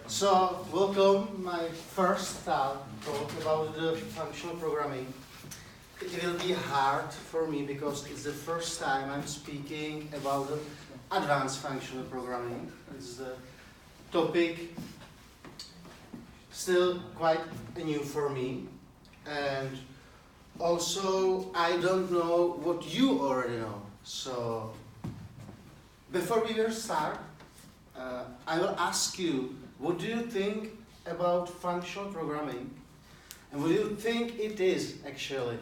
So, welcome, my first talk about the functional programming. It will be hard for me because it's the first time I'm speaking about advanced functional programming. It's the topic still quite new for me. And also, I don't know what you already know. So, before we will start, I will ask you, what do you think about functional programming? And what do you think it is, actually?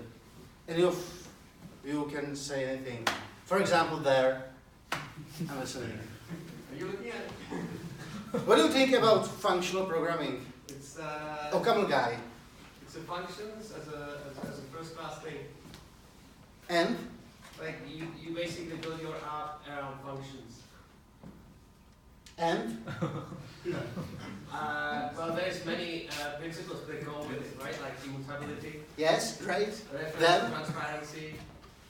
Any of you can say anything. For example, there. I'm listening. Are you looking at it? What do you think about functional programming? It's Oh, come on, guy. it's a functions as a first class thing. And? Like you basically build your app around functions. And? Well, there's many principles that go with it, right? Like immutability. Yes, great. Reference, Then? transparency.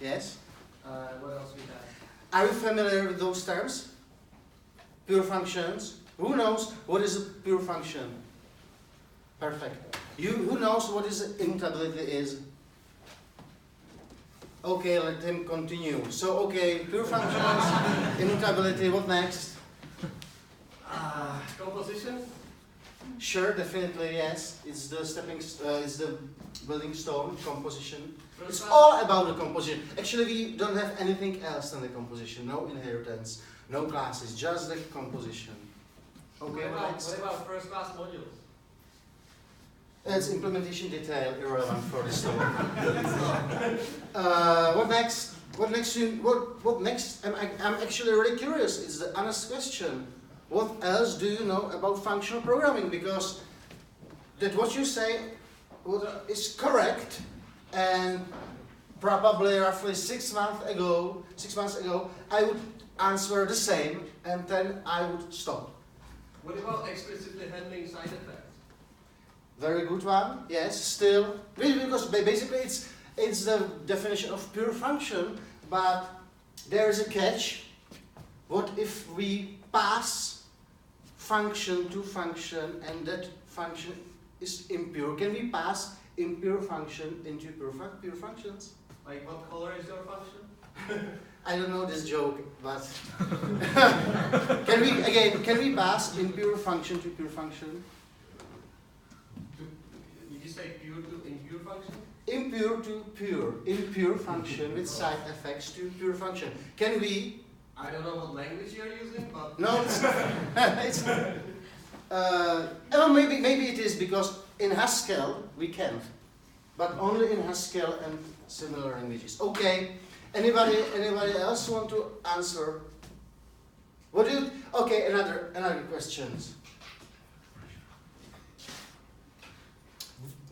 Yes. What else we have? Are you familiar with those terms? Pure functions. Who knows what is a pure function? Perfect. Who knows what is immutability is? Okay, let him continue. So, okay, pure functions, immutability, what next? Composition. Sure, definitely, yes. It's the it's the building stone, composition. It's all about the composition. Actually, we don't have anything else than the composition. No inheritance, no classes, just the composition. Okay, What about first class modules? It's implementation detail, irrelevant for this topic. What next? What next? What next? I'm actually really curious. It's the honest question. What else do you know about functional programming? Because that what you say is correct, and probably roughly 6 months ago, I would answer the same, and then I would stop. What about explicitly handling side effects? Very good one. Yes, still, really, because basically it's the definition of pure function, but there is a catch. What if we pass function to function, and that function is impure? Can we pass impure function into pure functions? Like what color is your function? I don't know this joke, but can we pass impure function to pure function? Did you say pure to impure function? Impure to pure, impure function with side effects to pure function. Can we? I don't know what language you're using, but No, it's not. It's not. Maybe it is because in Haskell we can, but only in Haskell and similar languages. Okay. Anybody else want to answer? What do you? Okay. Another questions.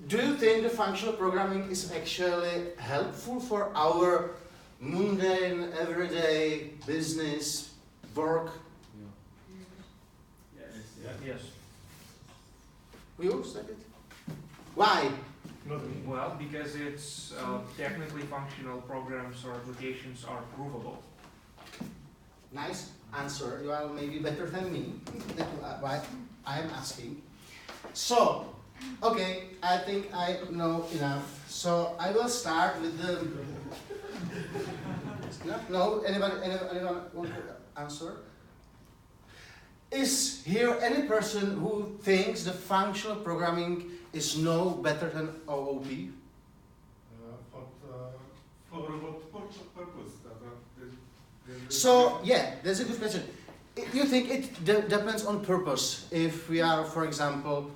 Do you think the functional programming is actually helpful for our mundane, everyday business, work? Yes. You said it? Why? Well, because it's technically functional programs or applications are provable. Nice answer. You are maybe better than me. That's why I am asking. So, okay, I think I know enough. So I will start with the. No? Anyone want to answer? Is here any person who thinks the functional programming is no better than OOP? For what purpose? So, yeah, that's a good question. You think it depends on purpose. If we are, for example,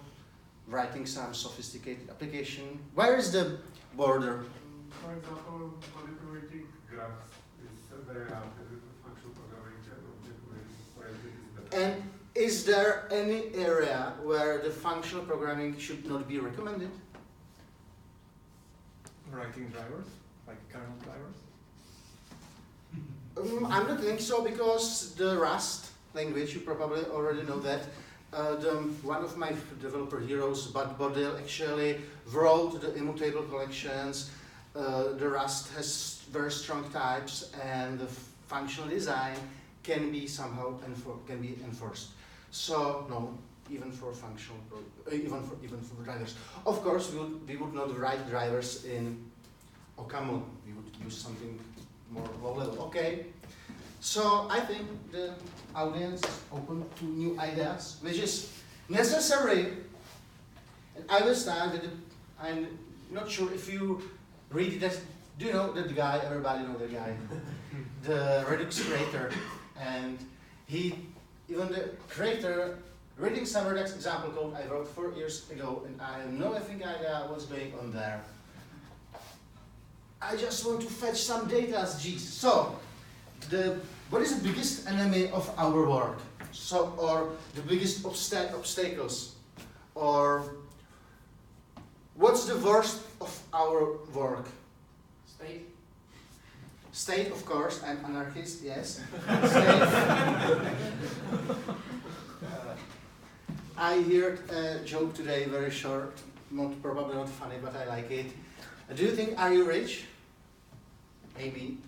writing some sophisticated application, where is the border? For example, manipulating graphs is very hard. Functional programming where it is better. And is there any area where the functional programming should not be recommended? Writing drivers, like kernel drivers? I'm not think so, because the Rust language, you probably already know that, one of my developer heroes, Bud Bodil, actually wrote the immutable collections. The Rust has very strong types, and the functional design can be somehow enforced. So no, even for functional, even for drivers. Of course, we would not write drivers in OCaml. We would use something more low level. Okay. So I think the audience is open to new ideas, which is necessary. And I will start with I'm not sure if you read it. Do you know that guy? Everybody know the guy, the Redux creator, and even the creator, reading some Redux example code I wrote 4 years ago, and I have no idea what's going on there. I just want to fetch some data as G's. So, what is the biggest enemy of our work? So, or the biggest obstacles? Or what's the worst of our work? State. State, of course. I'm anarchist. Yes. State. I heard a joke today, very short, probably not funny, but I like it. Do you think, are you rich? Maybe.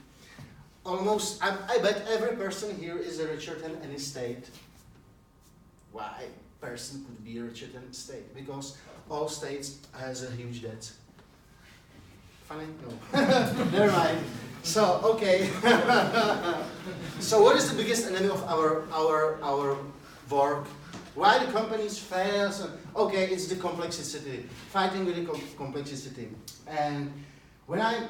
Almost, I bet every person here is richer than any state. Why person could be richer than state? Because all states has a huge debt. Funny? No. Never mind. So, okay. So what is the biggest enemy of our work? Why the companies fail? Okay, it's the complexity, fighting with the complexity. And when I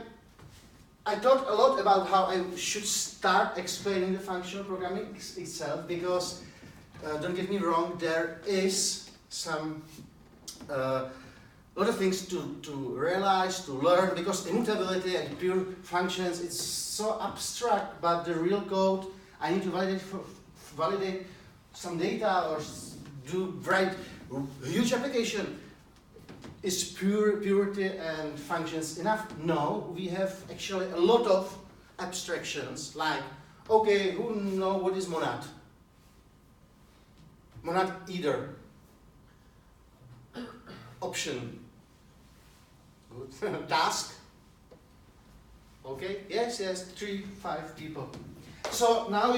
thought a lot about how I should start explaining the functional programming itself, because don't get me wrong, there is some lot of things to realize, to learn, because immutability and pure functions, it's so abstract, but the real code, I need to validate some data or write huge application. Is purity and functions enough? No, we have actually a lot of abstractions, like, okay, who know what is monad? Monad either. Option. Good. Task. Okay, yes, 3, 5 people. So now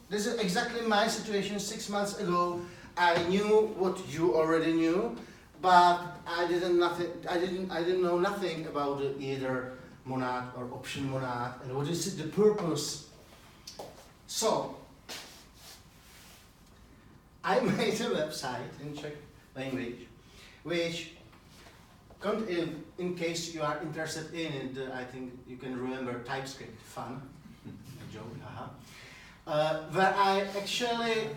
this is exactly my situation 6 months ago. I knew what you already knew, but I didn't know nothing about either monad or option monad and what is the purpose. So I made a website in Czech language, which, in case you are interested in it, I think you can remember TypeScript, fun, a joke, haha, where I actually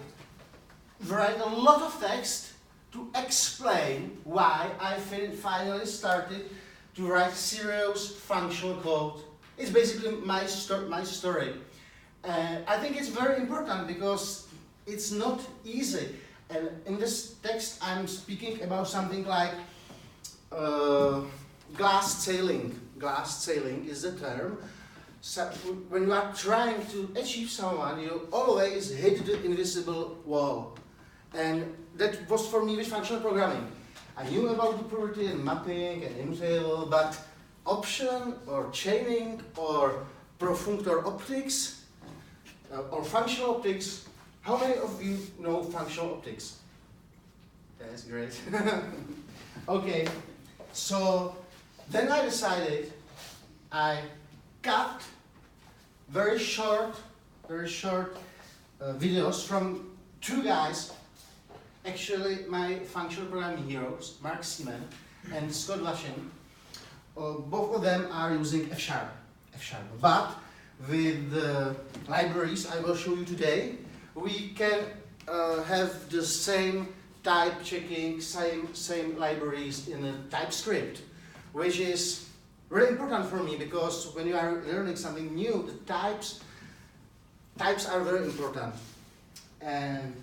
write a lot of text to explain why I finally started to write serious functional code. It's basically my story. I think it's very important because it's not easy. And in this text, I'm speaking about something like glass ceiling. Glass ceiling is the term. So when you are trying to achieve someone, you always hit the invisible wall. And that was for me with functional programming. I knew about the purity and mapping and immutable, but option or chaining or profunctor optics or functional optics. How many of you know functional optics? That's great. Okay, so then I decided I cut very short videos from 2 guys, actually my functional programming heroes, Mark Seaman and Scott Lashin. Both of them are using F#. But with the libraries I will show you today, we can have the same type checking, same libraries in a TypeScript, which is really important for me because when you are learning something new, the types are very important. And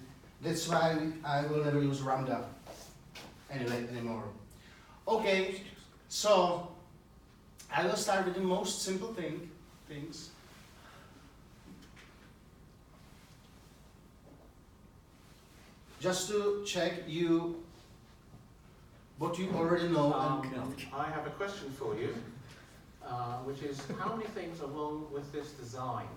that's why I will never use Lambda anymore. Okay, so I will start with the most simple things. Just to check what you already know. I have a question for you, which is how many things are wrong with this design?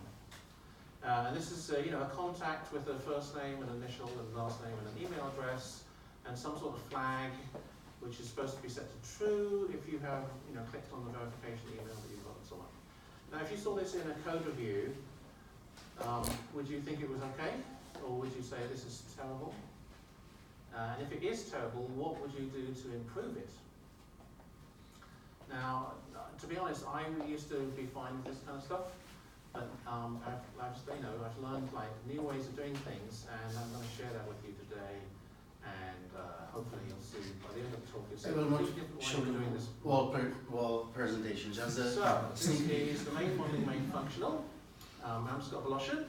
And this is a contact with a first name, an initial, and last name, and an email address. and some sort of flag which is supposed to be set to true if you have clicked on the verification email that you've got and so on. Now if you saw this in a code review, would you think it was okay? Or would you say this is terrible? And if it is terrible, what would you do to improve it? Now, to be honest, I used to be fine with this kind of stuff, but I've learned like new ways of doing things, and I'm going to share that with you today. And hopefully you'll see by the end of the talk. It's I will not show you you doing this. wall presentation. Just the So this is the main modeling main functional. I'm Scott Voloshin.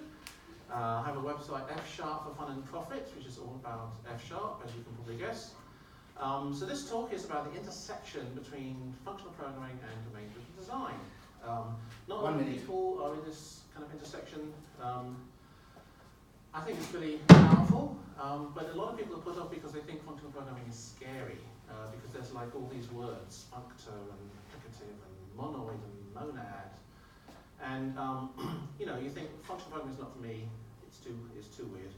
I have a website, F# for Fun and Profit, which is all about F#, as you can probably guess. So this talk is about the intersection between functional programming and domain-driven design. Not a lot of people are in this kind of intersection. I think it's really powerful, but a lot of people are put off because they think functional programming is scary, because there's like all these words, functor and applicative and monoid and monad. And you think functional programming is not for me, it's too weird.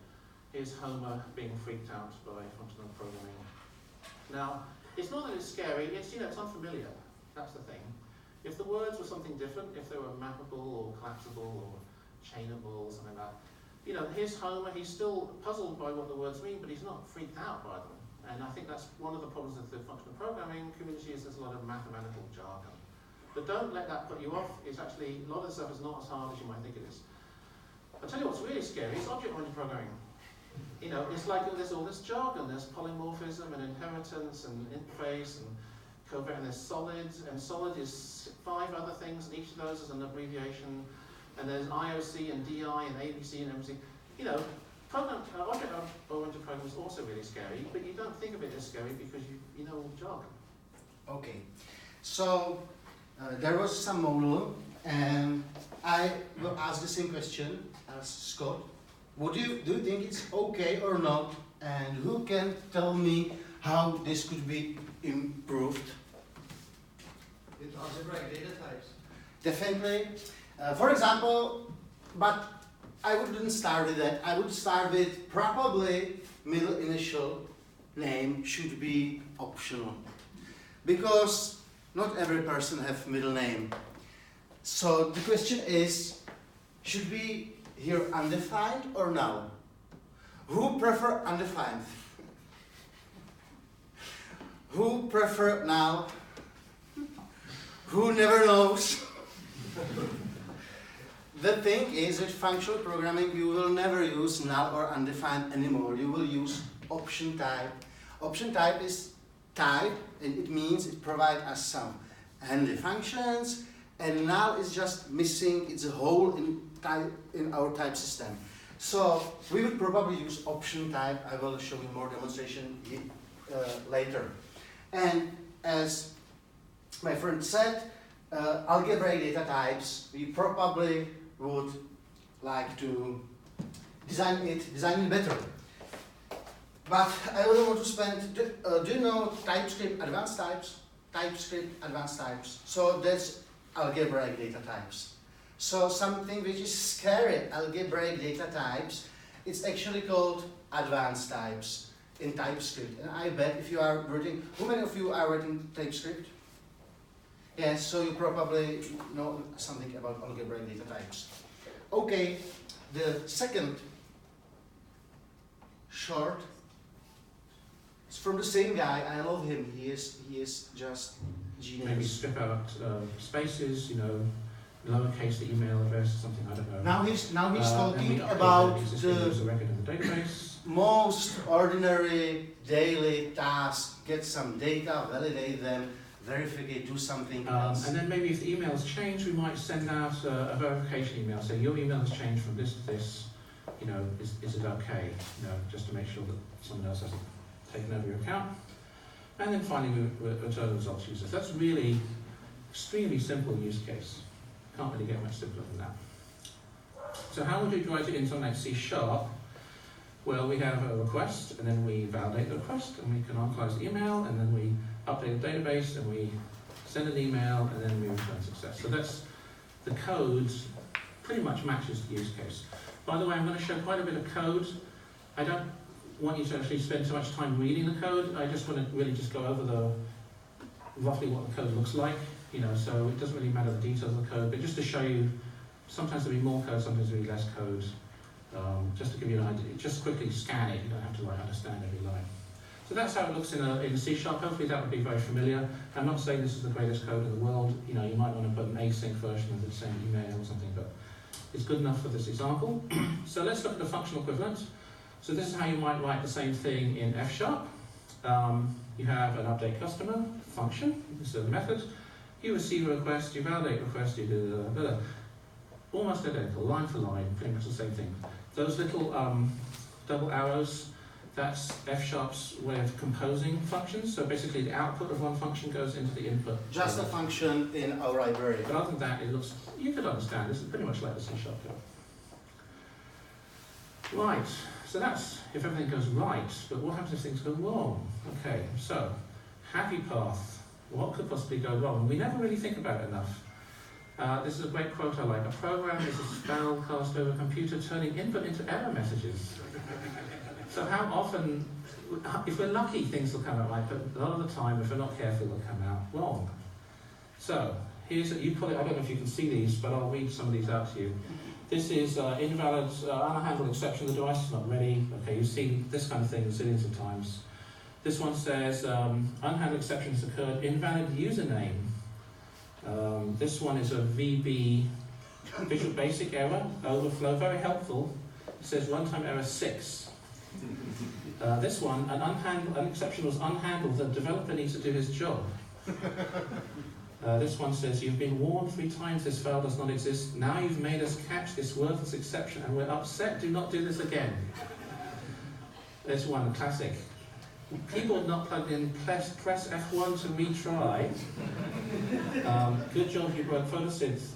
Here's Homer being freaked out by functional programming. Now, it's not that it's scary, it's unfamiliar, that's the thing. If the words were something different, if they were mappable or collapsible or chainable or something like that, here's Homer, he's still puzzled by what the words mean, but he's not freaked out by them. And I think that's one of the problems with the functional programming community is there's a lot of mathematical jargon. But don't let that put you off. It's actually, a lot of the stuff is not as hard as you might think it is. I'll tell you what's really scary, it's object-oriented programming. It's like there's all this jargon, there's polymorphism and inheritance and interface and covariant, and there's solid, and solid is 5 other things, and each of those is an abbreviation, and there's IOC and DI and ABC and everything. Object-oriented programming is also really scary, but you don't think of it as scary because you know all the jargon. Okay, so there was some model, and I will ask the same question as Scott. Do you think it's okay or not? And who can tell me how this could be improved? With algebraic data types. Definitely. For example, but I wouldn't start with that. I would start with probably middle initial name should be optional. Because not every person have middle name. So the question is, should we here undefined or null? Who prefer undefined? Who prefer null? Who never knows? The thing is, with functional programming, you will never use null or undefined anymore. You will use option type. Option type is type, and it means it provides us some handy functions, and null is just missing, it's a hole in our type system. So we will probably use option type. I will show you more demonstration later. And as my friend said, algebraic data types, we probably would like to design it better. But I wouldn't want to spend, do you know TypeScript advanced types? TypeScript advanced types. So that's algebraic data types. So something which is scary, algebraic data types, it's actually called advanced types in TypeScript. And I bet if you are writing, how many of you are writing TypeScript? Yes, so you probably know something about algebraic data types. Okay, the second short is from the same guy. I love him. He is just genius. Maybe strip out spaces, lowercase the email address, something, I don't know. Now he's talking about the record in the database. Most ordinary daily tasks. Get some data, validate them, verify, do something else. And then maybe if the emails change, we might send out a verification email. So your email has changed from this to this. Is it okay? Just to make sure that someone else hasn't taken over your account. And then finally, we return the results to users. That's really extremely simple use case. Can't really get much simpler than that. So how would you write it in something like C#? Well, we have a request, and then we validate the request, and we canonicalize the email, and then we update the database, and we send an email, and then we return success. So that's the code pretty much matches the use case. By the way, I'm going to show quite a bit of code. want you to actually spend so much time reading the code. I just want to really just go over roughly what the code looks like, so it doesn't really matter the details of the code, but just to show you, sometimes there'll be more code, sometimes there'll be less code. Just to give you an idea, just quickly scan it, you don't have to understand every line. So that's how it looks in C#. Hopefully that would be very familiar. I'm not saying this is the greatest code in the world. You might want to put an async version of the same email or something, but it's good enough for this example. So let's look at the functional equivalent. So this is how you might write the same thing in F#. You have an update customer function, this is a method. You receive a request, you validate request, you do blah. Almost identical, line for line, pretty much the same thing. Those little double arrows, that's F#'s way of composing functions. So basically the output of one function goes into the input. Just a function in our library. But other than that, it looks, you could understand, this is pretty much like the C# code. Right, so that's if everything goes right, but what happens if things go wrong? Okay, so, happy path. What could possibly go wrong? We never really think about it enough. This is a great quote I like. A program is a spell cast over a computer turning input into error messages. So how often, if we're lucky, things will come out right, but a lot of the time, if we're not careful, they'll come out wrong. So, here's, I don't know if you can see these, but I'll read some of these out to you. This is invalid, unhandled exception, the device is not ready. Okay, you've seen this kind of thing zillions of times. This one says, unhandled exception has occurred, invalid username. This one is a VB, Visual Basic error, overflow, very helpful. It says runtime error 6. This one, an exception was unhandled, the developer needs to do his job. This one says, you've been warned 3 times this file does not exist. Now you've made us catch this worthless exception and we're upset. Do not do this again. This one, classic. Keyboard not plugged in, press F1 to retry. Good job you broke photosynth.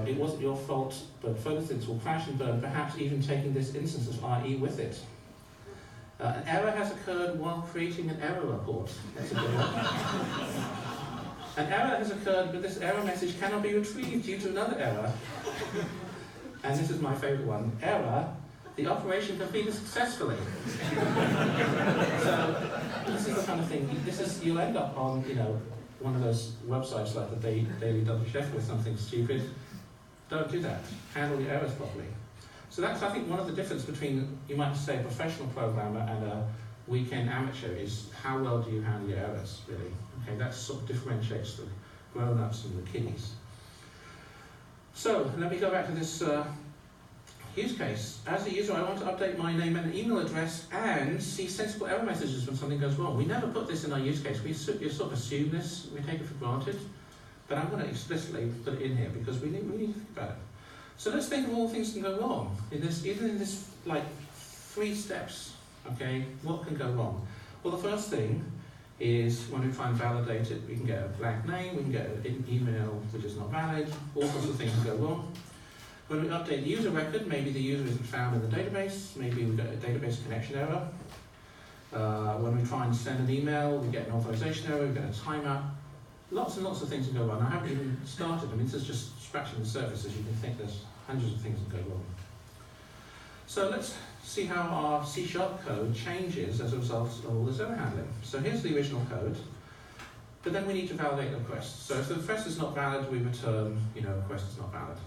It wasn't your fault, but photosynth will crash and burn, perhaps even taking this instance of IE with it. An error has occurred while creating an error report. That's a good one. An error has occurred, but this error message cannot be retrieved due to another error. And this is my favorite one. Error, the operation completed successfully. So, this is the kind of thing, you'll end up on, one of those websites like the Daily Double Chef with something stupid. Don't do that. Handle your errors properly. So that's, I think, one of the difference between, you might say, a professional programmer and a weekend amateur is how well do you handle your errors, really. Okay, that sort of differentiates the grown-ups and the kiddies. So, let me go back to this use case. As a user, I want to update my name and email address and see sensible error messages when something goes wrong. We never put this in our use case. We sort of assume this, we take it for granted. But I'm going to explicitly put it in here because we need to think about it. So let's think of all things that can go wrong. Even in this, like, 3 steps, okay, what can go wrong? Well, the first thing is when we try and validate it, we can get a blank name, we can get an email which is not valid, all sorts of things can go wrong. When we update the user record, maybe the user isn't found in the database, maybe we get a database connection error. When we try and send an email, we get an authorization error, we get a timeout. Lots and lots of things can go wrong. I haven't even started. I mean, this is just scratching the surface. As you can think, there's hundreds of things that go wrong. So let's see how our C# code changes as a result of all this error handling. So here's the original code, but then we need to validate the request. So if the request is not valid, we return, request is not valid.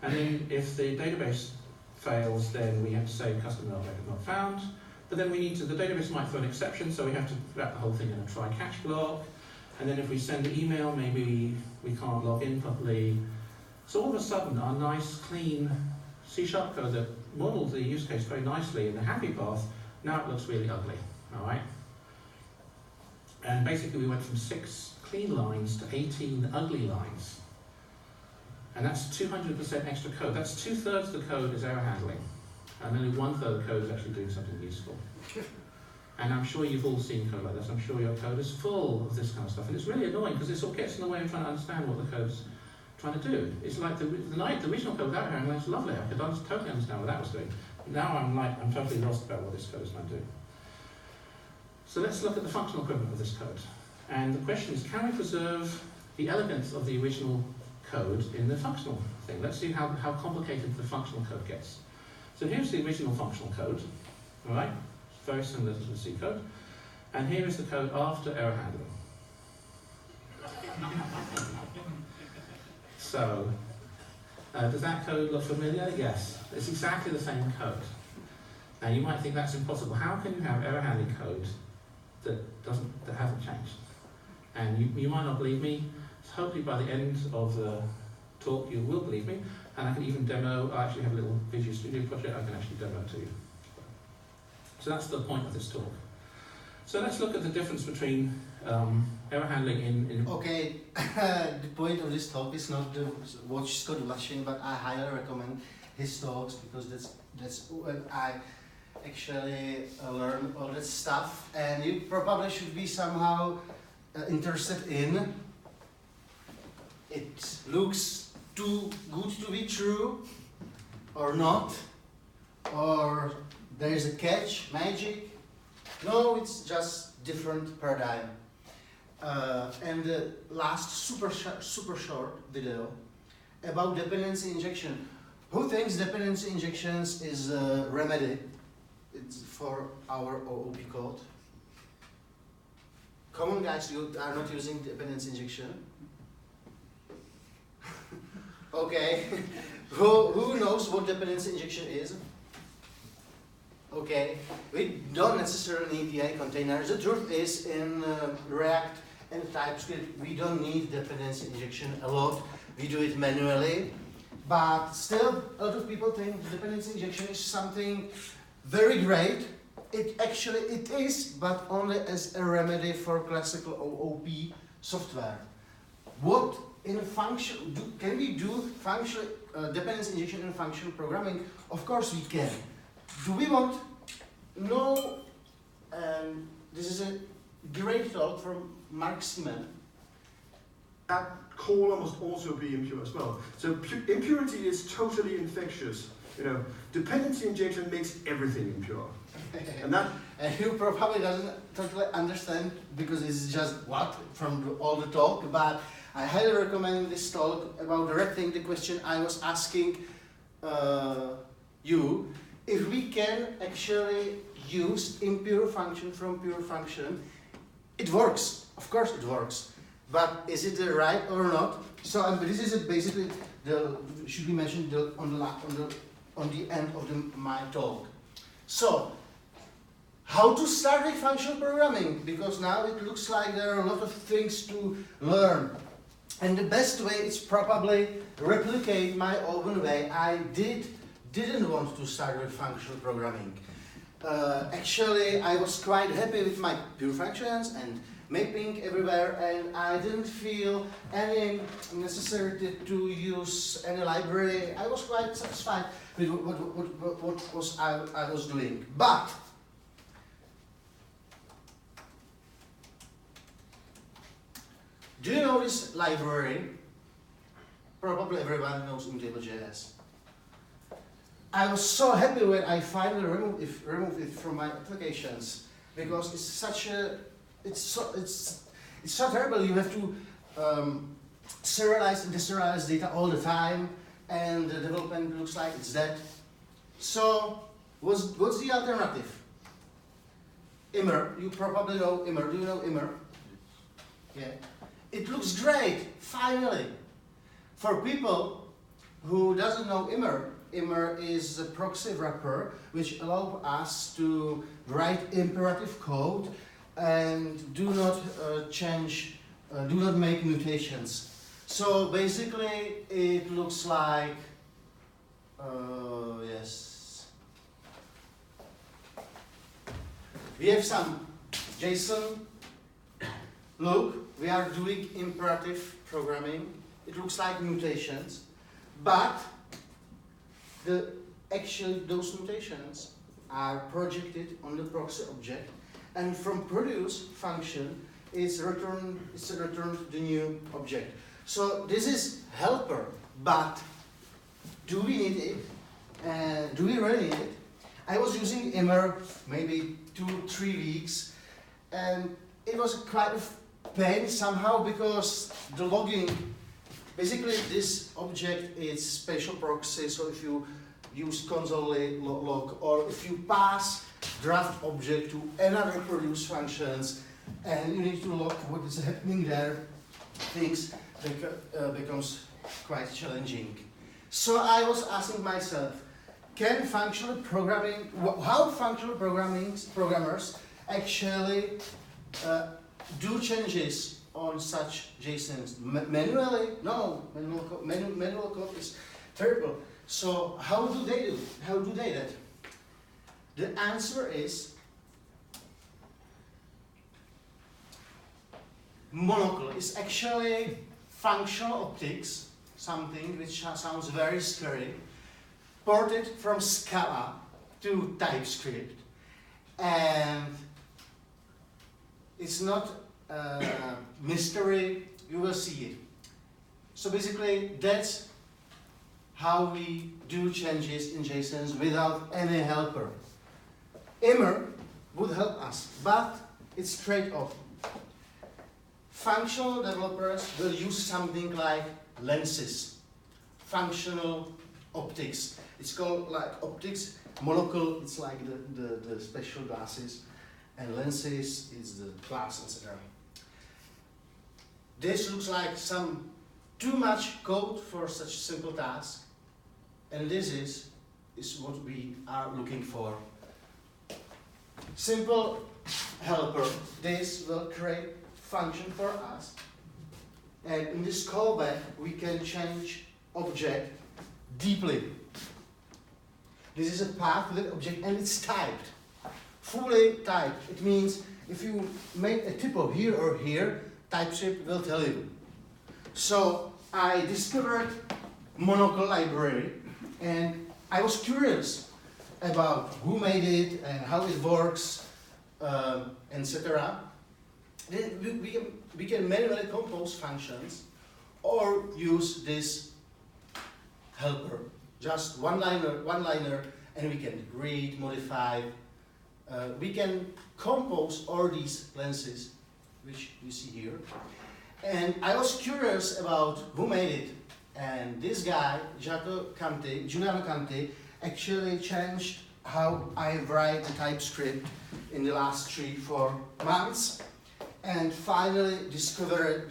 And then if the database fails, then we have to say customer record not found. But then the database might throw an exception, so we have to wrap the whole thing in a try catch block. And then if we send an email, maybe we can't log in properly. So all of a sudden, our nice, clean C# code that modeled the use case very nicely in the happy path, now it looks really ugly, all right? And basically we went from 6 clean lines to 18 ugly lines. And that's 200% extra code. That's 2/3 of the code is error handling. And only 1/3 of the code is actually doing something useful. And I'm sure you've all seen code like this. I'm sure your code is full of this kind of stuff. And it's really annoying because it sort of gets in the way of trying to understand what the code's trying to do. It's like the original code without error handling was lovely. I could totally understand what that was doing. Now I'm totally lost about what this code is trying to do. So let's look at the functional equivalent of this code. And the question is, can we preserve the elegance of the original code in the functional thing? Let's see how complicated the functional code gets. So here's the original functional code, all right? very similar to the C code. And here is the code after error handling. So, does that code look familiar? Yes, it's exactly the same code. Now you might think that's impossible. How can you have error handling code that hasn't changed? And you might not believe me. Hopefully by the end of the talk you will believe me, and I can even demo. I actually have a little Visual Studio project I can actually demo to you. So that's the point of this talk. So let's look at the difference between error handling in Okay, the point of this talk is not to watch Scott Blushing, but I highly recommend his talks because that's when I actually learn all that stuff, and you probably should be somehow interested in. It looks too good to be true, or not, or there is a catch, magic. No, it's just different paradigm. And the last super short video about dependency injection. Who thinks dependency injections is a remedy? It's for our OOP code. Come on guys, you are not using dependency injection. Okay, who knows what dependency injection is? Okay, we don't necessarily need EA containers. The truth is, in React and TypeScript, we don't need dependency injection a lot. We do it manually, but still, a lot of people think dependency injection is something very great. It is, but only as a remedy for classical OOP software. What in function can we do function dependency injection in functional programming? Of course we can. Do we want? No. This is a great talk from Mark Seaman. That caller must also be impure as well. So impurity is totally infectious. You know, dependency injection makes everything impure. And that you probably doesn't totally understand because it's just what from all the talk, but I highly recommend this talk about directing the question I was asking you. If we can actually use impure function from pure function, it works. Of course it works. But is it the right or not? So this is basically should be mentioned on the end of my talk. So how to start with functional programming? Because now it looks like there are a lot of things to learn. And the best way is probably replicate my own way. I didn't want to start with functional programming. Actually, I was quite happy with my pure functions and mapping everywhere, and I didn't feel any necessity to use any library. I was quite satisfied with what I was doing. But do you know this library? Probably everyone knows ImmutaBleJS. I was so happy when I finally removed it from my applications because it's such a it's so terrible. You have to serialize and deserialize data all the time, and the development looks like it's dead. So what's the alternative? Immer. You probably know Immer. Do you know Immer? Yeah. It looks great, finally. For people who doesn't know Immer, Immer is a proxy wrapper which allows us to write imperative code and do not do not make mutations. So basically, it looks like yes. We have some JSON. Look, we are doing imperative programming. It looks like mutations, but those mutations are projected on the proxy object, and from produce function it's returned the new object. So this is helper, but do we need it? Do we really need it? I was using Immer maybe 2-3 weeks, and it was quite a pain somehow because the logging. Basically, this object is spatial proxy, so if you use console log or if you pass draft object to another produce functions, and you need to look what is happening there. Things becomes quite challenging. So I was asking myself, can functional programming, how functional programmers actually do changes on such JSONs? Manually? No, manual code is terrible. So how do they do? How do they that? The answer is monocle is actually functional optics, something which sounds very scary, ported from Scala to TypeScript, and it's not a mystery, you will see it. So basically that's how we do changes in JSONs without any helper. Immer would help us, but it's trade-off. Functional developers will use something like lenses, functional optics. It's called like optics. Monocle, it's like the special glasses, and lenses is the glass, etc. This looks like some too much code for such simple task, and this is what we are looking for. Simple helper. This will create function for us, and in this callback we can change object deeply. This is a path to that object, and it's typed, fully typed. It means if you make a typo here or here, TypeScript will tell you. So I discovered Monocle library, and I was curious about who made it and how it works, etc. Then we can manually compose functions or use this helper. Just one liner, and we can read, modify. We can compose all these lenses, which you see here. And I was curious about who made it. And this guy, Giuliano Canti, actually changed how I write the TypeScript in the last 3-4 months, and finally discovered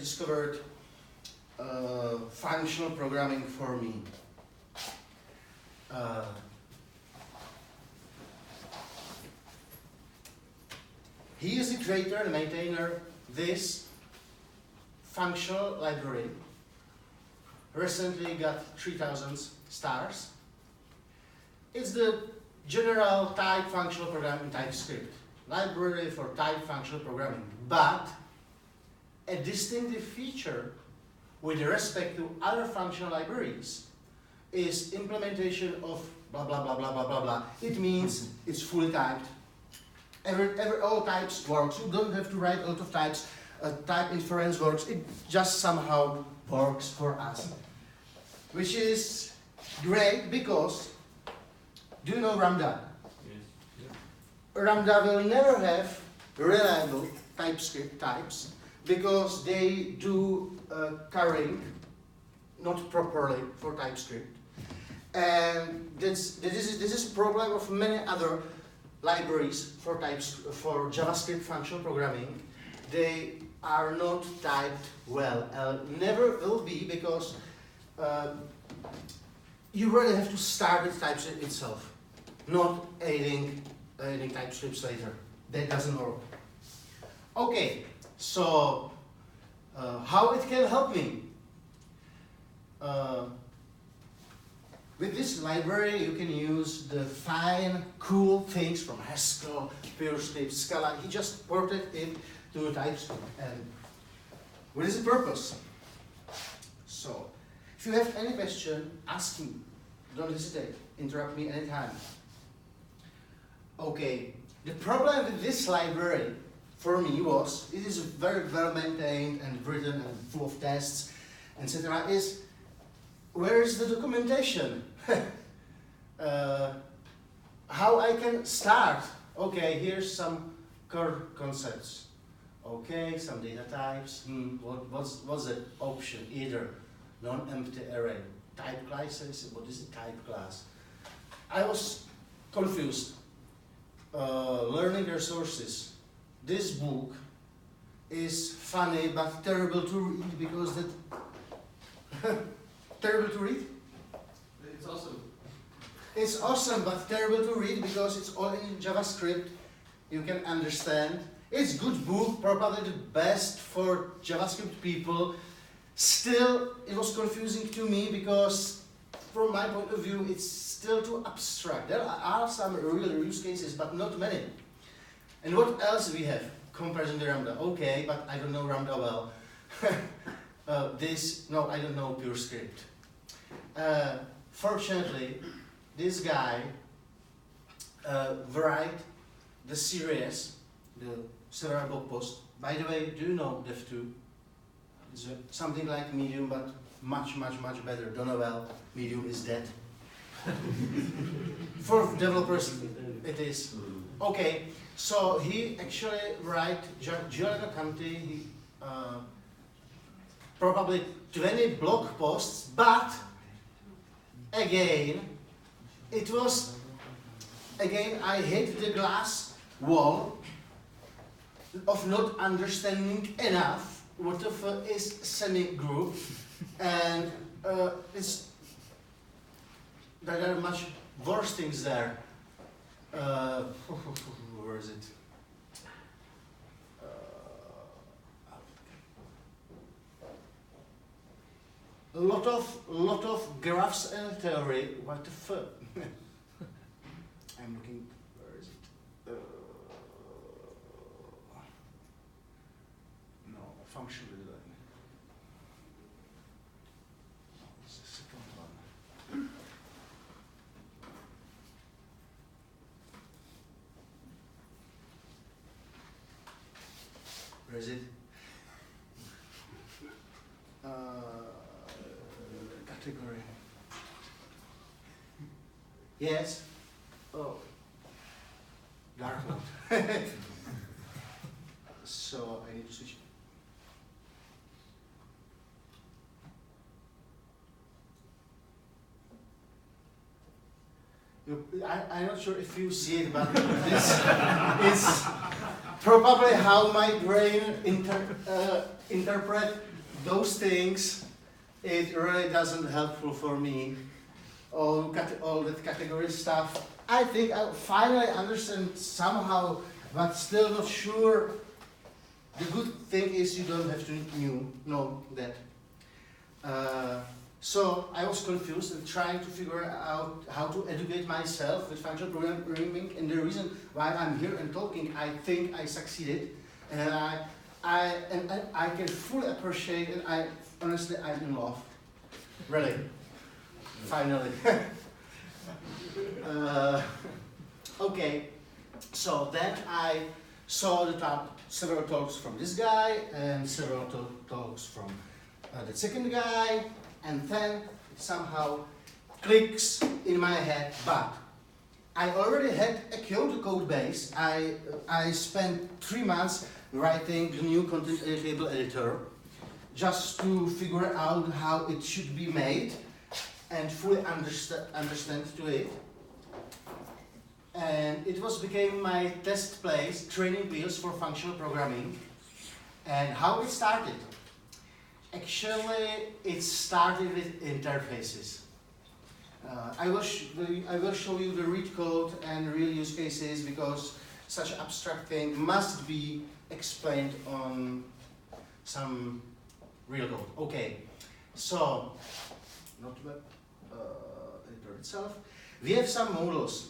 functional programming for me. He is the creator and maintainer this functional library. Recently got 3,000 stars. It's the general type functional programming TypeScript library for type functional programming, but a distinctive feature with respect to other functional libraries is implementation of blah blah blah blah blah blah blah. It means it's fully typed. All types works. You don't have to write a lot of types. Type inference works. It just somehow works for us, which is great because, do you know Ramda? Yes. Ramda will never have reliable TypeScript types because they do carrying not properly for TypeScript, and this is a problem of many other libraries for JavaScript functional programming. They are not typed well, never will be, because you really have to start with TypeScript itself, not adding TypeScripts later. That doesn't work. Okay, so how it can help me? With this library, you can use the fine, cool things from Haskell, PureScript, Scala. He just ported it to TypeScript. And what is the purpose? So, if you have any question, ask me. Don't hesitate. Interrupt me anytime. Okay, the problem with this library for me was, it is very well maintained and written and full of tests, etc. is, where is the documentation? How I can start? Okay, here's some core concepts. Okay, some data types. What's the option? Either non-empty array, type classes. What is a type class? I was confused. learning resources. This book is funny but terrible to read because that terrible to read. It's awesome. It's awesome but terrible to read because it's all in JavaScript. You can understand. It's good book, probably the best for JavaScript people. Still, it was confusing to me because from my point of view, it's still too abstract. There are some real use cases, but not many. And what else we have? Comparison to Lambda. Okay, but I don't know Lambda well. No, I don't know pure script. Fortunately, this guy write the series, the several blog posts. By the way, do you know Dev2? It's something like Medium, but much better. Don't know well. Medium is dead. For developers, it is. Okay, so he actually write Giuliano Canti, he probably 20 blog posts, but again, I hit the glass wall of not understanding enough what the fuck is semi-group, and there are much worse things there. Where is it? A lot of graphs and theory. What the fuck? I'm looking. Where is it? No, functional design. No, it's the second one. Where is it? Category. Yes. Oh. Dark mode. So I need to switch. I'm not sure if you see it, but this is probably how my brain interpret those things. It really doesn't helpful for me. All that category stuff. I think I finally understand somehow, but still not sure. The good thing is you don't have to know that. So I was confused and trying to figure out how to educate myself with functional programming, and the reason why I'm here and talking, I think I succeeded, and I can fully appreciate, and honestly I'm in love, really, finally. Okay, so then I saw several talks from this guy and several talks from the second guy. And then it somehow clicks in my head, but I already had a code base. I spent 3 months writing the new content table editor just to figure out how it should be made and fully understand to it. And it became my test place, training wheels for functional programming. And how it started? Actually, it started with interfaces. I will show you the read code and real use cases because such an abstract thing must be explained on some real code. Okay, so not web editor itself. We have some models,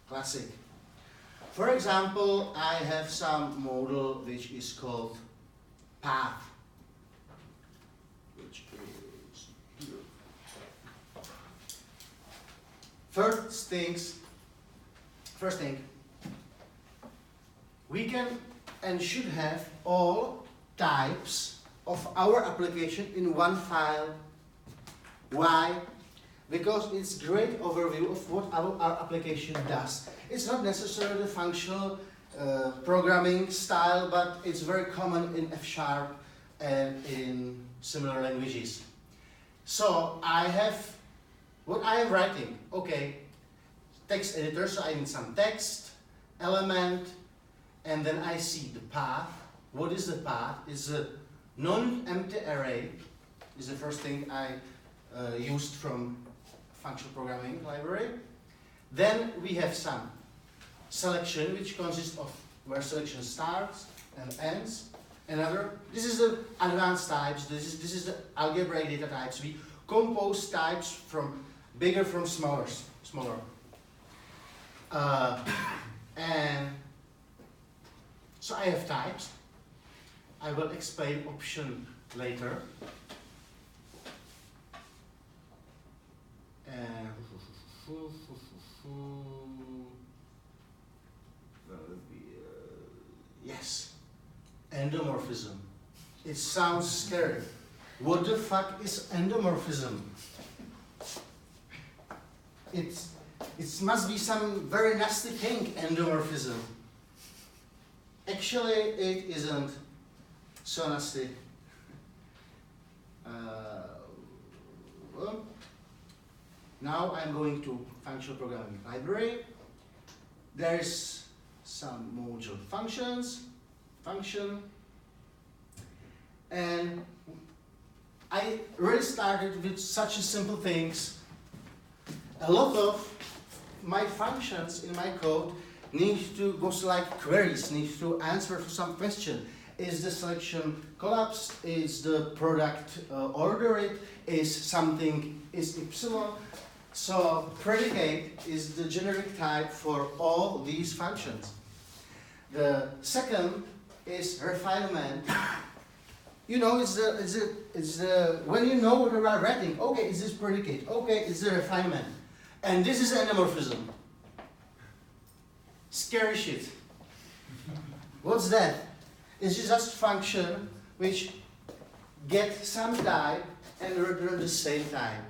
classic. For example, I have some model which is called path. First thing, we can and should have all types of our application in one file. Why? Because it's great overview of what our application does. It's not necessarily the functional programming style, but it's very common in F# and in similar languages. So I have what I am writing. Okay, text editor, so I need some text, element, and then I see the path. What is the path? Is a non-empty array, is the first thing I used from functional programming library. Then we have some selection, which consists of where selection starts and ends. Another, this is the advanced types, this is the algebraic data types. We compose types from bigger from smaller. And so I have types. I will explain option later. Yes, endomorphism. It sounds scary. What the fuck is endomorphism? It must be some very nasty thing, endomorphism. Actually, it isn't so nasty. Well, now I'm going to functional programming library. There's some module functions, and I really started with such simple things. A lot of my functions in my code need to go like queries, need to answer for some question. Is the selection collapsed? Is the product ordered? Is something is epsilon? So predicate is the generic type for all these functions. The second is refinement. You know, it's the when you know what you are writing. Okay, is this predicate? Okay, it's the refinement, and this is endomorphism. Scary shit. What's that? It's just function which get some type and return the same type.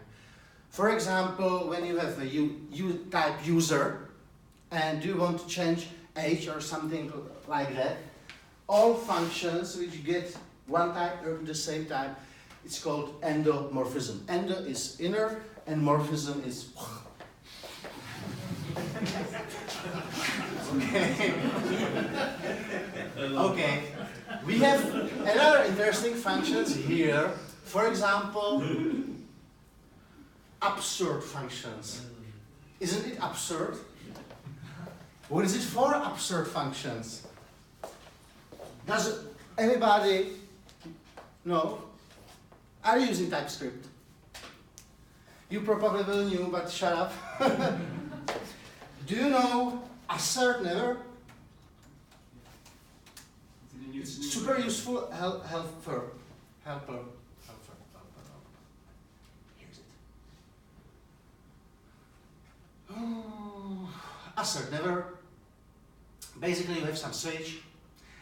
For example, when you have a type user and you want to change age or something like that, all functions which get one type or the same type, it's called endomorphism. Endo is inner and morphism is okay. Okay. We have another interesting functions here. For example, absurd functions. Isn't it absurd? What is it for, absurd functions? Does anybody know? Are you using TypeScript? You probably will knew, but shut up. Do you know assert never? It's super useful helper. Here's it. Oh, assert never. Basically, you have some switch,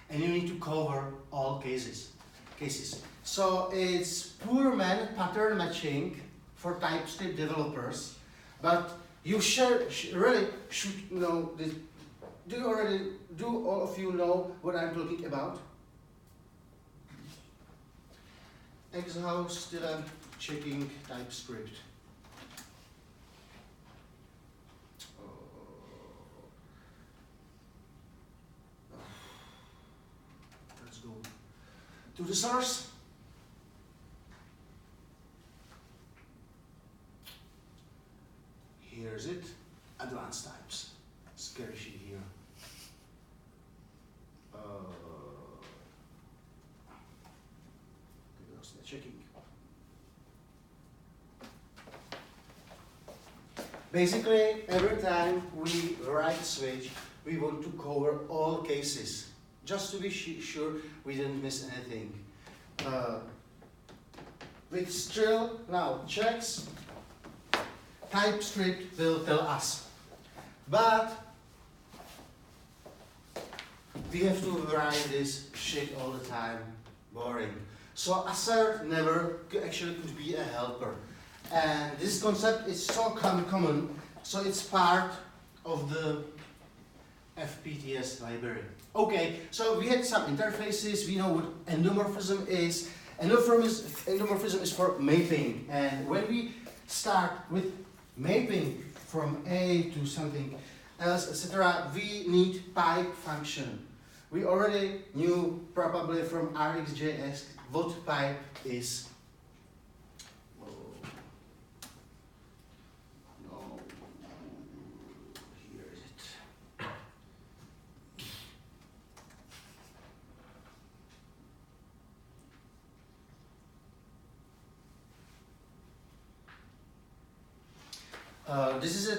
and you need to cover all cases. So it's poor man pattern matching for TypeScript developers, but you really should know this. Do all of you know what I'm talking about? Exhaust checking TypeScript. Let's go to the source. Here's it. Advanced types. Scary shit here. Checking. Basically, every time we write switch, we want to cover all cases, just to be sure we didn't miss anything. With still now checks, TypeScript will tell us, but we have to write this shit all the time. Boring. So assert never actually could be a helper. And this concept is so common, so it's part of the FPTS library. Okay, so we had some interfaces, we know what endomorphism is. Endomorphism is for mapping, and when we start with mapping from A to something else, etc., we need pipe function. We already knew probably from RxJS what pipe is. Oh. No, here is it. This is a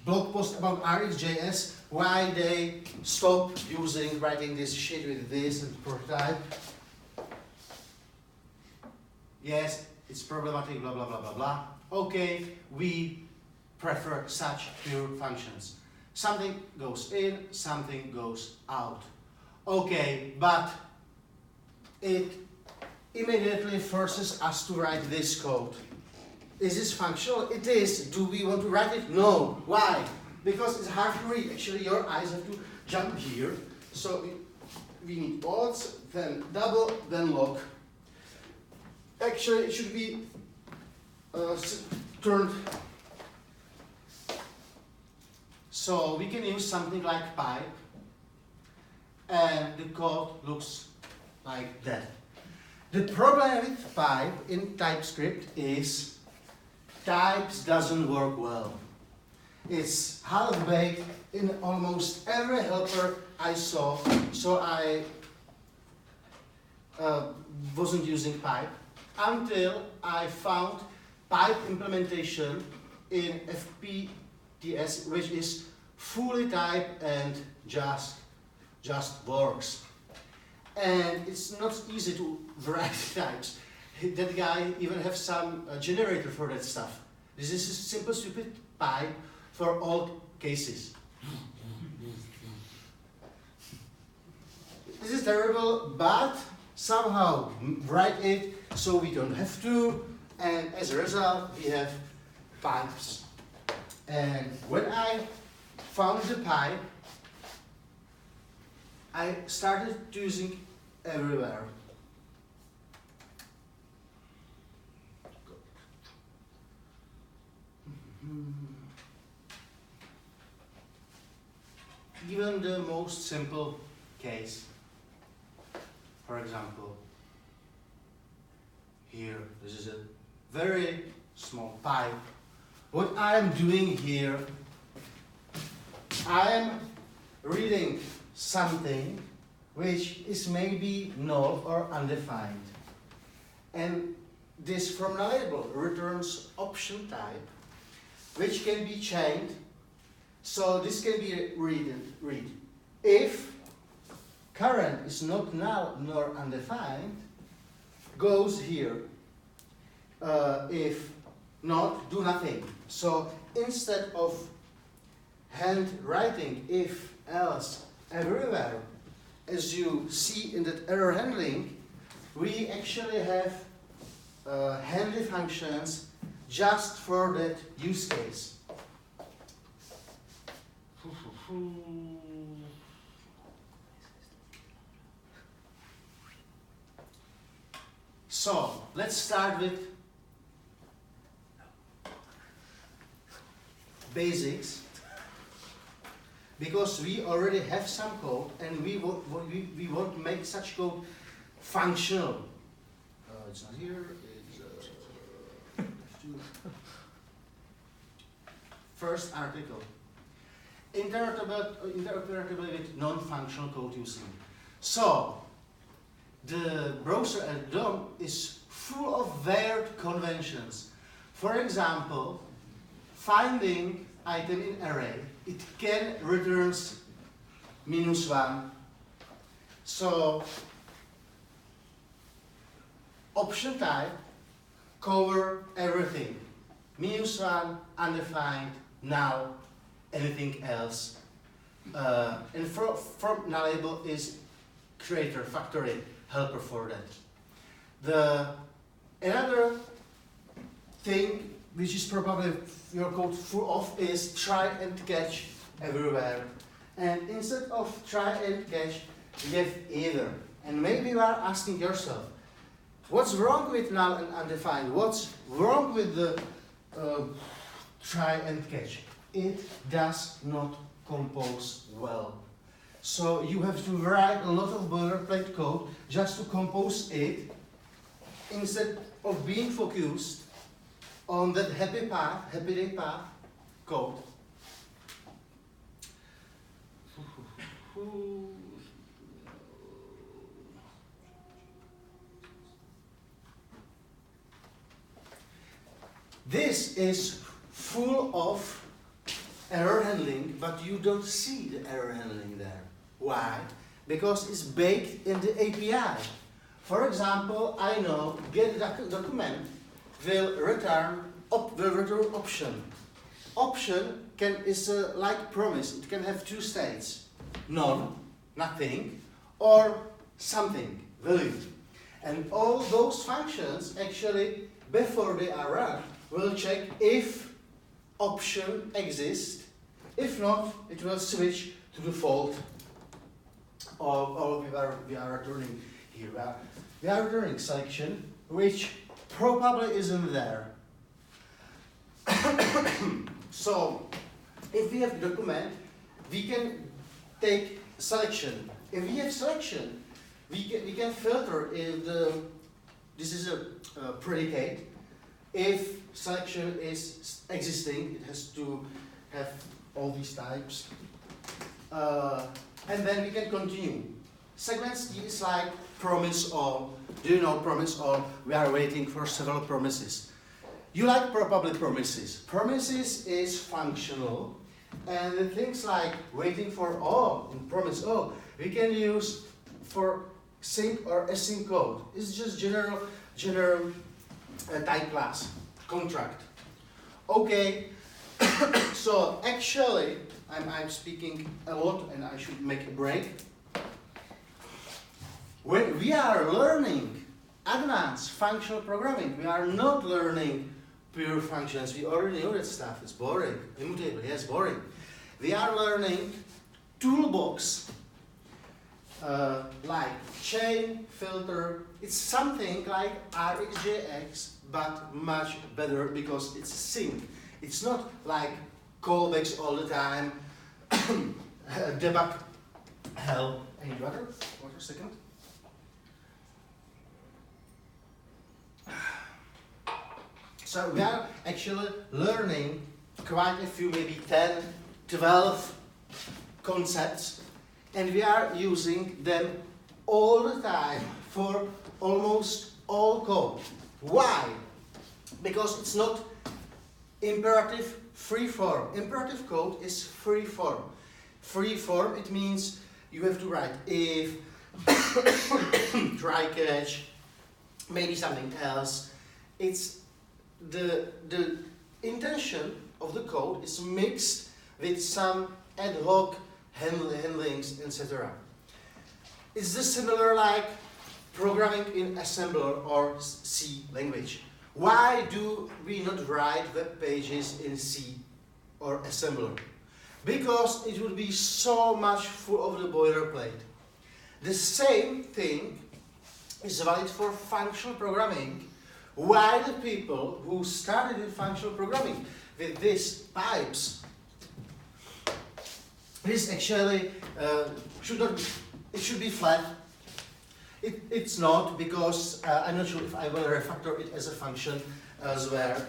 blog post about RxJS, why they stopped writing this shit with this and prototype. Yes, it's problematic, blah, blah, blah, blah, blah. Okay, we prefer such pure functions. Something goes in, something goes out. Okay, but it immediately forces us to write this code. Is this functional? It is. Do we want to write it? No. Why? Because it's hard to read. Actually, your eyes have to jump here. So we need odds, then double, then log. Actually, it should be turned. So we can use something like pipe, and the code looks like that. The problem with pipe in TypeScript is types doesn't work well. It's half-baked in almost every helper I saw, so I wasn't using pipe until I found pipe implementation in FPTS, which is fully typed and just works. And it's not easy to write types. That guy even have some generator for that stuff. This is a simple stupid pipe for all cases. This is terrible, but somehow write it so we don't have to, and as a result we have pipes. And when I found the pipe, I started using everywhere. Even the most simple case, for example, here, this is a very small pipe. What I'm doing here, I'm reading something which is maybe null or undefined. And this from the label returns option type, which can be chained. So this can be read. If current is not null nor undefined, goes here. If not, do nothing. So instead of hand writing if, else, everywhere, as you see in that error handling, we actually have handy functions just for that use case. So let's start with basics, because we already have some code and we want to make such code functional. It's not here. It's first article. Interoperability with non-functional code using. So the browser at DOM is full of weird conventions. For example, finding item in array, it can returns -1. So option type cover everything. -1, undefined, null, anything else. And from nullable is creator, factory, helper for that. Another thing which is probably your code full of is try and catch everywhere. And instead of try and catch, you have either. And maybe you are asking yourself, what's wrong with null and undefined? What's wrong with the try and catch? it does not compose well. So you have to write a lot of boilerplate code just to compose it, instead of being focused on that happy day path code. This is full of error handling, but you don't see the error handling there. Why? Because it's baked in the API. For example, I know get document will return option. Option is like promise. It can have two states: none, nothing, or something, value. And all those functions actually, before they are run, will check if option exists. If not, it will switch to default. Or we are returning here. We are returning selection, which probably isn't there. So, if we have document, we can take selection. If we have selection, we can filter if this is a predicate. If selection is existing, it has to have all these types. And then we can continue. Segments is like promise all. Do you know promise all? We are waiting for several promises. You like probably promises. Promises is functional, and the things like waiting for all and promise all we can use for sync or async code. It's just general type class contract. Okay. So actually, I'm speaking a lot, and I should make a break. When we are learning advanced functional programming, we are not learning pure functions. We already know that stuff. It's boring. Immutable, yes, boring. We are learning toolbox, like chain, filter. It's something like RxJS, but much better because it's sync. It's not like callbacks all the time, debug hell. Any water? Water, second. So we are actually learning quite a few, maybe 10, 12 concepts, and we are using them all the time for almost all code. Why? Because it's not imperative free form. Imperative code is free form. Free form, it means you have to write if, try catch, maybe something else. It's the intention of the code is mixed with some ad hoc handlings, etc. Is this similar like programming in assembler or C language? Why do we not write web pages in C or assembler? Because it would be so much full of the boilerplate. The same thing is valid for functional programming. Why the people who started in functional programming with these pipes, this actually should not be, it should be flat. It's not, because I'm not sure if I will refactor it as a function elsewhere.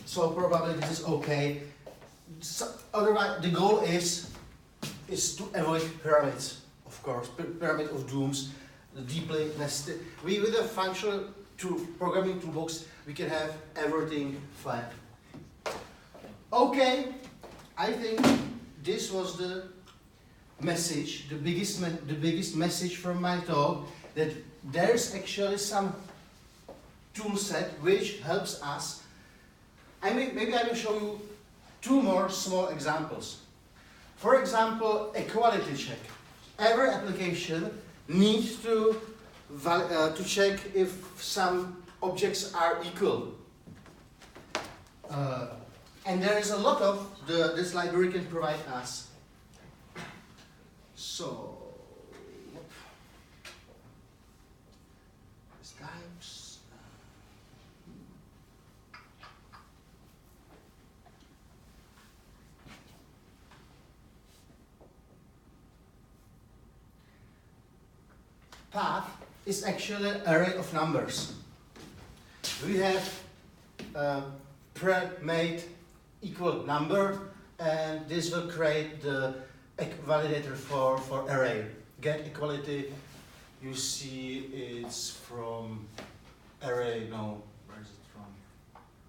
So probably this is okay. So, otherwise, the goal is to avoid pyramids, of course, pyramid of dooms, deeply nested. With a functional programming toolbox, we can have everything flat. Okay, I think this was the message, the biggest message from my talk, that there's actually some tool set which helps us. Maybe I will show you two more small examples. For example, a quality check. Every application needs to check if some objects are equal. And there is a lot of this library can provide us. So, yep. These types. path is actually an array of numbers. We have pre-made equal number, and this will create the validator for array. Get equality, you see it's from array, no, where is it from?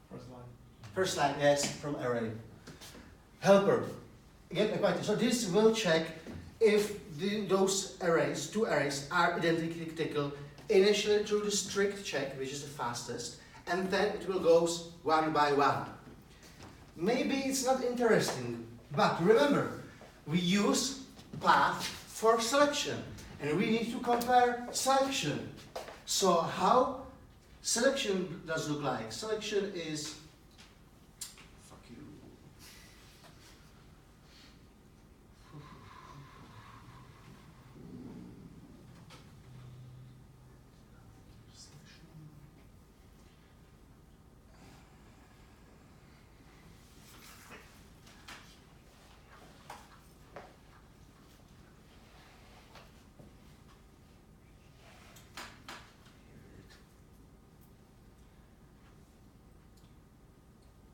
First line. First line, yes, from array. Helper, get equality. So this will check if those arrays, two arrays, are identical initially through the strict check, which is the fastest, and then it will go one by one. Maybe it's not interesting, but remember, we use path for selection, and we need to compare selection. So how selection does look like? Selection is, fuck you.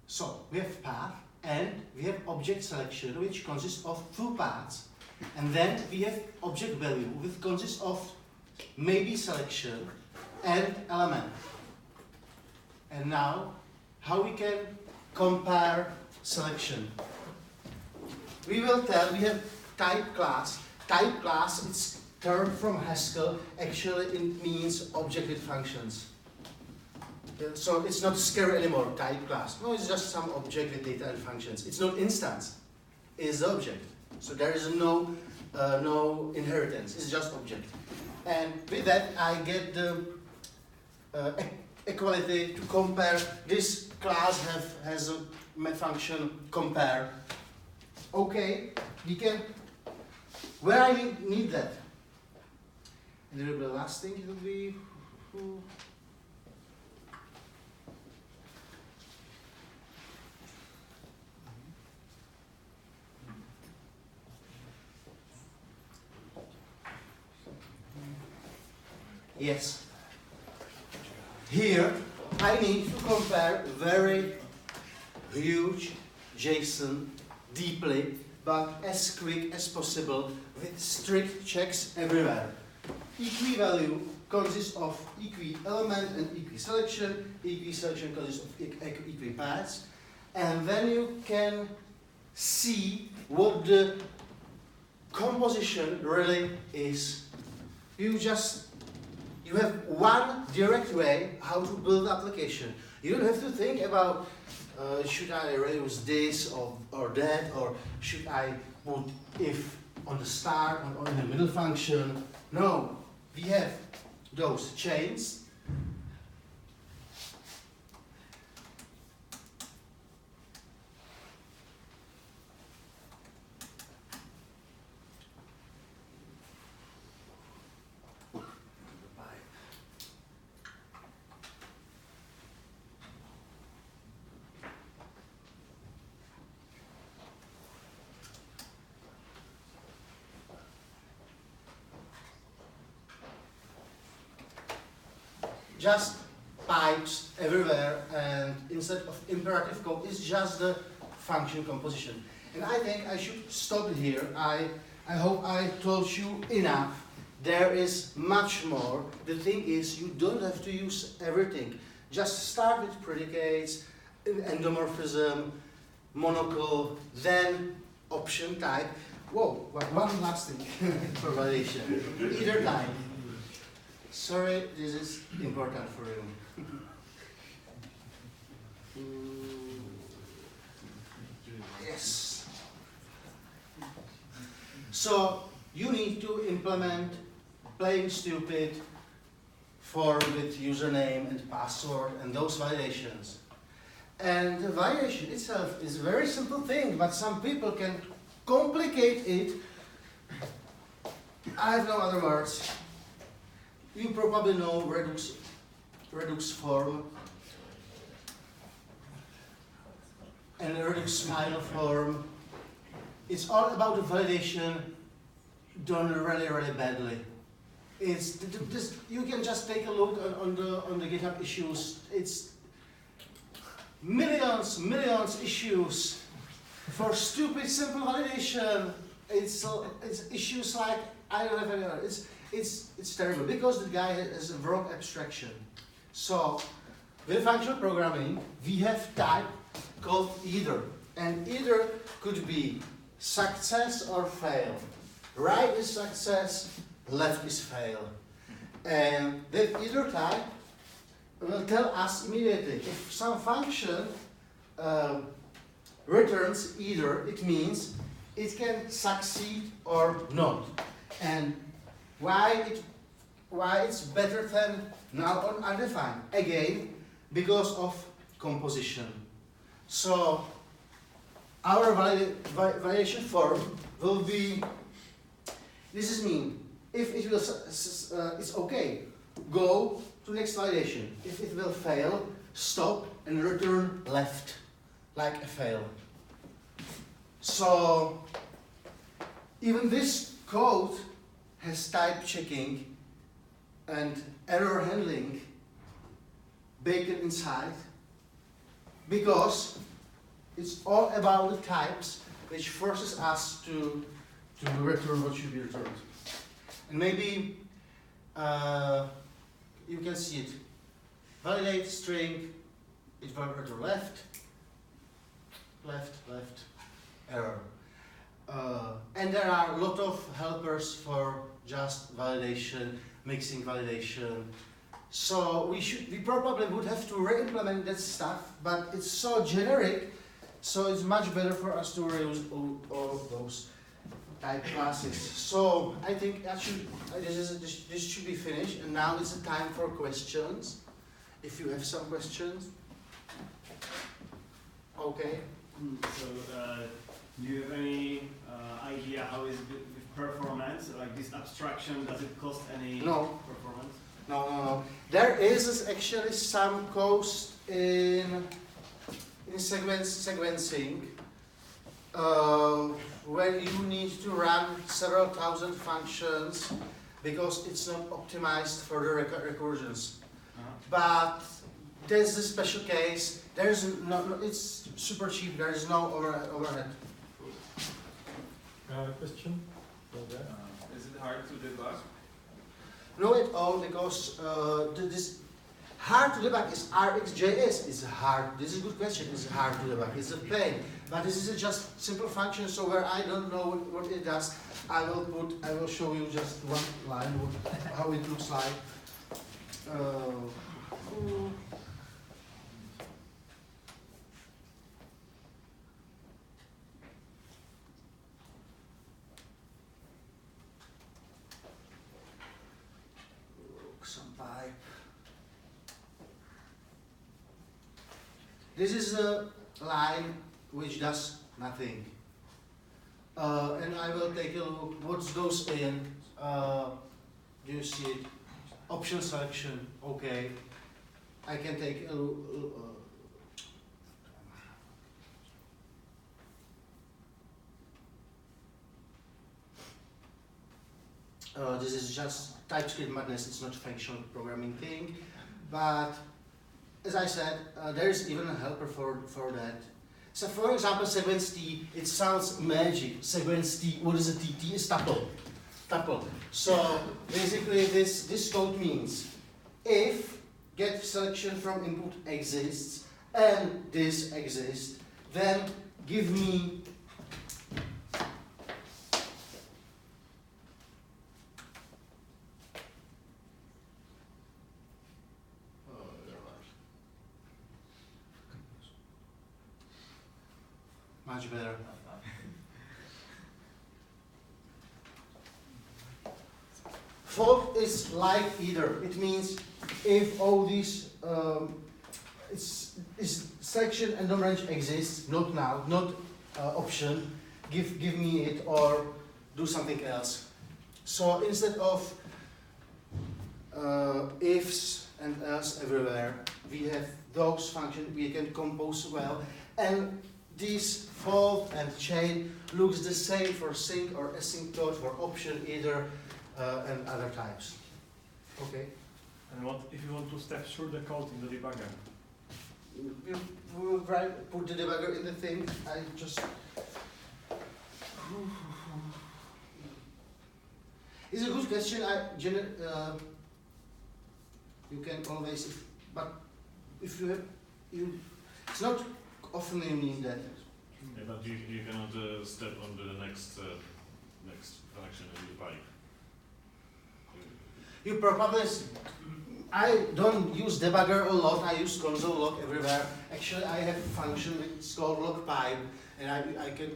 So we have path and we have object selection, which consists of two paths, and then we have object value, which consists of maybe selection and element. And now, how we can compare selection? We will tell we have type class. Type class, it's term from Haskell. Actually, it means objective functions. So it's not scary anymore, type class. No, it's just some object with data and functions. It's not instance, it's the object. So there is no inheritance, it's just object. And with that, I get the equality to compare. This class has a function compare. Okay, we can, where I need that? And the last thing it will be, yes. Here, I need to compare very huge JSON deeply, but as quick as possible with strict checks everywhere. Equi value consists of equi element and equi selection. Equi selection consists of equi paths. And then you can see what the composition really is. You have one direct way how to build application. You don't have to think about should I reuse this or that, or should I put if on the start or in the middle function. No, we have those chains. Just pipes everywhere, and instead of imperative code, it's just the function composition. And I think I should stop it here. I hope I told you enough. There is much more. The thing is, you don't have to use everything. Just start with predicates, endomorphism, monocle, then option type. Whoa, one last thing for validation. Either type. Sorry, this is important for you. Yes. So you need to implement plain stupid form with username and password and those validations. And the validation itself is a very simple thing, but some people can complicate it. I have no other words. You probably know Redux form and Redux smile form. It's all about the validation done really, really badly. It's this. You can just take a look on the GitHub issues. It's millions issues for stupid simple validation. It's issues like I don't have any other. It's terrible because the guy has a wrong abstraction. So with functional programming, we have type called either, and either could be success or fail. Right is success, left is fail. And that either type will tell us immediately if some function returns either, it means it can succeed or not. And why it's better than null or undefined? Again, because of composition. So our validation form will be, this is mean, if it will, it's okay, go to next validation. If it will fail, stop and return left, like a fail. So even this code has type checking and error handling baked inside, because it's all about the types, which forces us to return what should be returned. And maybe you can see it. Validate string, it will return left, error. And there are a lot of helpers for just validation, mixing validation. So we probably would have to re-implement that stuff, but it's so generic, so it's much better for us to reuse all of those type classes. So I think actually this should be finished, and now is the time for questions. If you have some questions. Okay. So, do you have any idea how is it with performance? Like this abstraction, does it cost any performance? No. There is actually some cost in sequencing when you need to run several thousand functions because it's not optimized for the recursions. But there's a special case. There's no, it's super cheap. There is no overhead. Question? Is it hard to debug? No at all, because this hard to debug is RxJS is hard. This is a good question. It's hard to debug. It's a pain. But this is just simple function. So where I don't know what it does, I will show you just one line how it looks like. Some pipe. This is a line which does nothing. And I will take a look what goes in. Do you see it? Option selection, okay. I can take a look. This is just TypeScript madness, it's not a functional programming thing. But as I said, there is even a helper for that. So for example, sequence T, it sounds magic. Sequence T, what is a T? T is tuple. So basically this code means if get selection from input exists and this exists, then give me much better. Fault is like either. It means if all these is section and the range exists, not now, not option, give me it or do something else. So instead of ifs and else everywhere, we have those functions we can compose well, and this fault and chain looks the same for sync or async code, for option either, and other types. Okay. And what if you want to step through the code in the debugger? We will try put the debugger in the thing. I just. It's a good question. You can always, but if you have, it's not often you need that. Yeah, but you cannot step on the next function in the pipe. You probably. I don't use debugger a lot. I use console log everywhere. Actually, I have a function it's called log pipe, and I can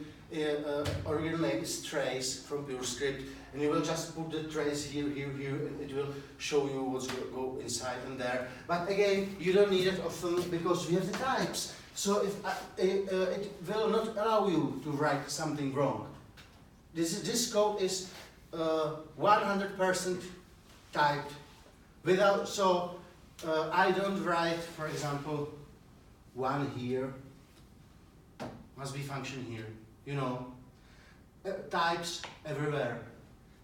originally trace from PureScript, and you will just put the trace here, and it will show you what's go inside and there. But again, you don't need it often because we have the types. So if it will not allow you to write something wrong. This code is 100% typed. Without, so I don't write, for example, one here, must be function here, you know, types everywhere.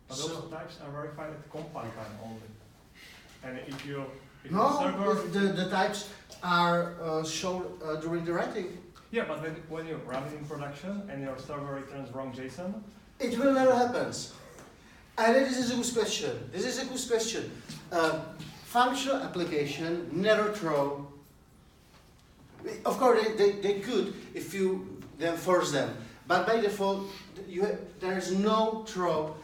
But So, those types are verified at compile time only. And if you no, server, the types are shown during the writing. yeah, but when you run it in production and your server returns wrong JSON, It will never happen. And this is a good question. This is a good question. Functional application never throw. Of course, they could if you then force them. But by default, there is no throw.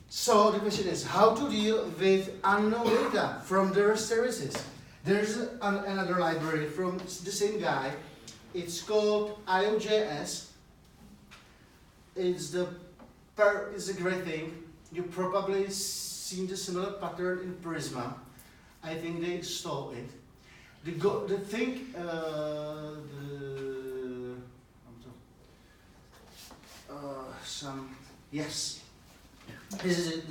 So the question is how to deal with unknown data from the services. There's another library from the same guy. It's called IOJS. It's a great thing. You probably seen the similar pattern in Prisma. I think they stole it. Yes. This is it.